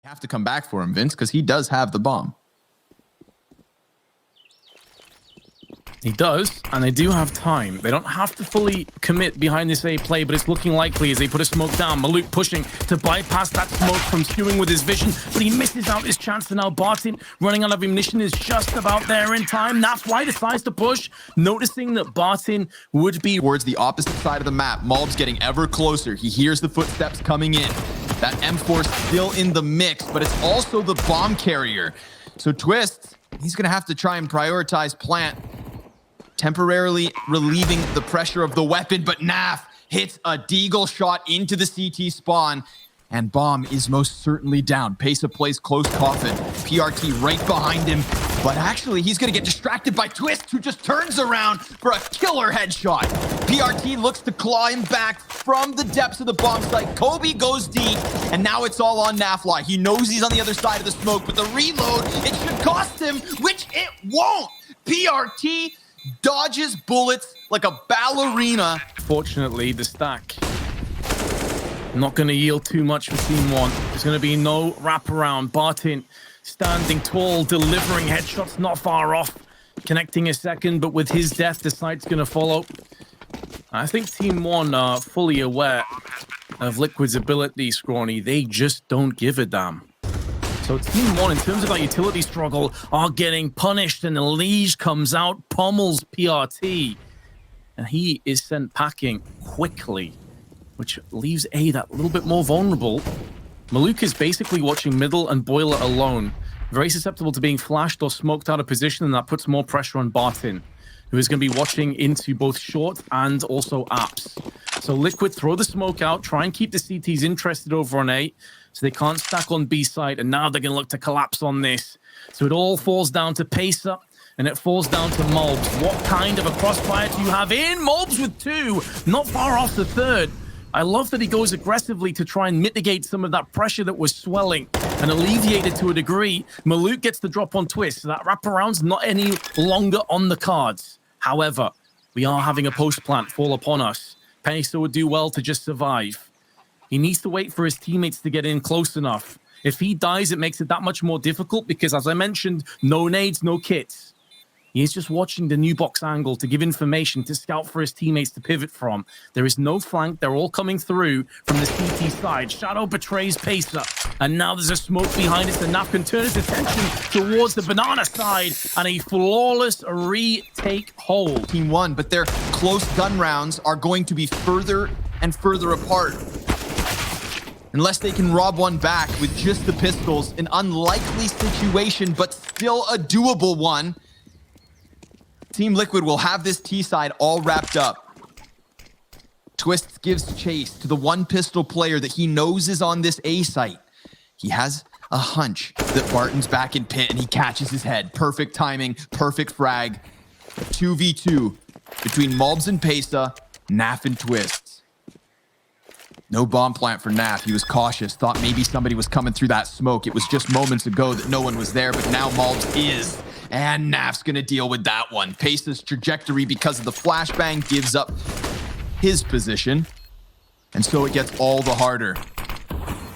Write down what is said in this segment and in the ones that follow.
Have to come back for him, Vince, because he does have the bomb. He does, and they do have time. They don't have to fully commit behind this A play, but it's looking likely as they put a smoke down. Maluk pushing to bypass that smoke from skewing with his vision, but he misses out his chance. And now Bartin, running out of ammunition, is just about there in time. That's why he decides to push, noticing that Bartin would be towards the opposite side of the map. Malb's getting ever closer. He hears the footsteps coming in. That M4 still in the mix, but it's also the bomb carrier. So Twist, he's going to have to try and prioritize plant, temporarily relieving the pressure of the weapon, but Naf hits a deagle shot into the CT spawn, and bomb is most certainly down. Pesa plays close coffin. PRT right behind him, but actually he's gonna get distracted by Twist, who just turns around for a killer headshot. PRT looks to claw him back from the depths of the bomb site. Kobe goes deep, and now it's all on Nafly. He knows he's on the other side of the smoke, but the reload, it should cost him, which it won't. PRT dodges bullets like a ballerina. Fortunately, the stack not going to yield too much for Team 1. There's going to be no wraparound. Bartin standing tall, delivering headshots not far off, connecting a second, but with his death, the site's going to follow. I think Team 1 are fully aware of Liquid's ability, Scrawny. They just don't give a damn. So Team 1, in terms of that utility struggle, are getting punished, and Elige comes out, pummels PRT, and he is sent packing quickly, which leaves A that little bit more vulnerable. Maluk is basically watching middle and boiler alone, very susceptible to being flashed or smoked out of position, and that puts more pressure on Bartin, who is going to be watching into both short and also apps. So Liquid throw the smoke out, try and keep the CTs interested over on A, so they can't stack on B side, and now they're going to look to collapse on this. So it all falls down to Pesa, and it falls down to Molbs. What kind of a crossfire do you have in? Molbs with 2, not far off the third. I love that he goes aggressively to try and mitigate some of that pressure that was swelling and alleviate it to a degree. Maluk gets the drop on Twist, so that wraparound's not any longer on the cards. However, we are having a post plant fall upon us. Pesa would do well to just survive. He needs to wait for his teammates to get in close enough. If he dies, it makes it that much more difficult because, as I mentioned, no nades, no kits. He is just watching the new box angle to give information to scout for his teammates to pivot from. There is no flank. They're all coming through from the CT side. Shadow betrays Pesa, and now there's a smoke behind it, and Naf can turn his attention towards the banana side, and a flawless retake hold. Team 1, but their close gun rounds are going to be further and further apart. Unless they can rob one back with just the pistols, an unlikely situation, but still a doable one. Team Liquid will have this T side all wrapped up. Twist gives chase to the one pistol player that he knows is on this A site. He has a hunch that Barton's back in pit, and he catches his head. Perfect timing, perfect frag. 2v2 between Molbs and Pesa, Naf and Twist. No bomb plant for Naf. He was cautious, thought maybe somebody was coming through that smoke. It was just moments ago that no one was there, but now Molbs is. And Naf's going to deal with that one. Pesa's trajectory, because of the flashbang, gives up his position. And so it gets all the harder.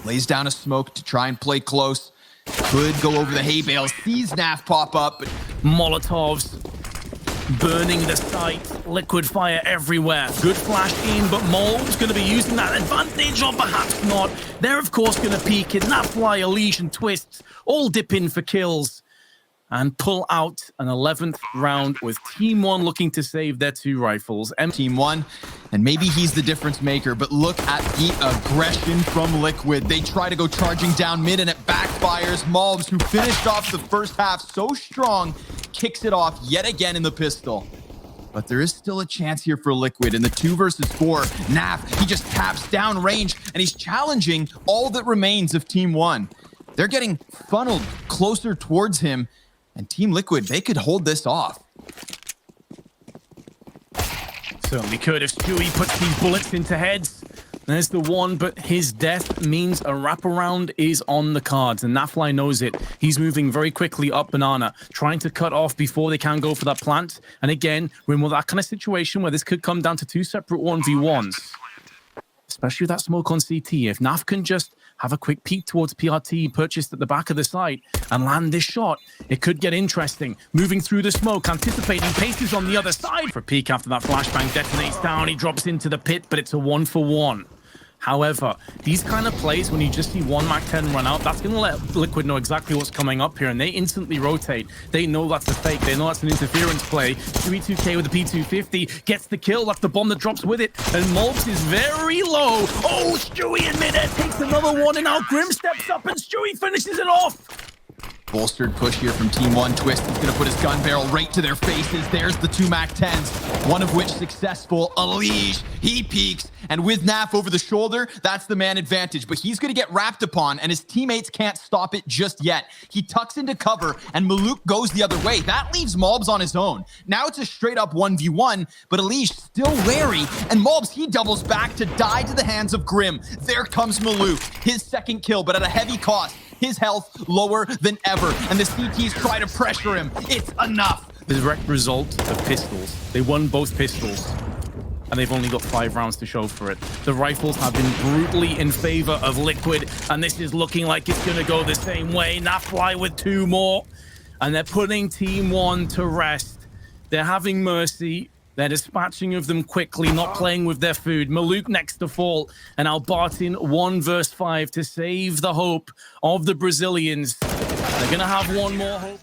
Lays down a smoke to try and play close. Could go over the hay bales. Sees Naf pop up, but Molotovs burning the site. Liquid fire everywhere. Good flash in, but Molb's going to be using that advantage, or perhaps not. They're, of course, going to peek in. Nafly, Elige, and Twist all dip in for kills and pull out an 11th round with Team 1 looking to save their 2 rifles. Team 1, and maybe he's the difference maker, but look at the aggression from Liquid. They try to go charging down mid, and it backfires. Molbs, who finished off the first half so strong, kicks it off yet again in the pistol. But there is still a chance here for Liquid in the 2 versus 4. Naf, he just taps down range, and he's challenging all that remains of Team 1. They're getting funneled closer towards him, and Team Liquid, they could hold this off. Certainly could if Stewie puts these bullets into heads. There's the one, but his death means a wraparound is on the cards, and Nafly knows it. He's moving very quickly up banana, trying to cut off before they can go for that plant. And again, we're in that kind of situation where this could come down to 2 separate 1v1s. Especially with that smoke on CT. If Naf can just have a quick peek towards PRT purchased at the back of the site and land this shot. It could get interesting. Moving through the smoke, anticipating paces on the other side. For a peek after that flashbang detonates down, he drops into the pit, but it's a 1-for-1. However, these kind of plays, when you just see one MAC-10 run out, that's going to let Liquid know exactly what's coming up here, and they instantly rotate. They know that's a fake. They know that's an interference play. Stewie2K with the P250 gets the kill. That's the bomb that drops with it, and Molbs is very low. Oh, Stewie in midair takes another one, and now Grim steps up, and Stewie finishes it off. Bolstered push here from Team 1. Twist is going to put his gun barrel right to their faces. There's the 2 MAC-10s, one of which successful. Alish, he peeks, and with Naf over the shoulder, that's the man advantage. But he's going to get wrapped upon, and his teammates can't stop it just yet. He tucks into cover, and Maluk goes the other way. That leaves Molbs on his own. Now it's a straight-up 1v1, but Alish still wary, and Molbs, he doubles back to die to the hands of Grim. There comes Maluk, his second kill, but at a heavy cost. His health lower than ever, and the CTs try to pressure him. It's enough. The direct result of pistols. They won both pistols, and they've only got 5 rounds to show for it. The rifles have been brutally in favor of Liquid, and this is looking like it's going to go the same way. Nafly with 2 more, and they're putting Team 1 to rest. They're having mercy. They're dispatching of them quickly, not playing with their food. Maluk next to fall, and Albartin 1 versus 5 to save the hope of the Brazilians. They're going to have one more hope.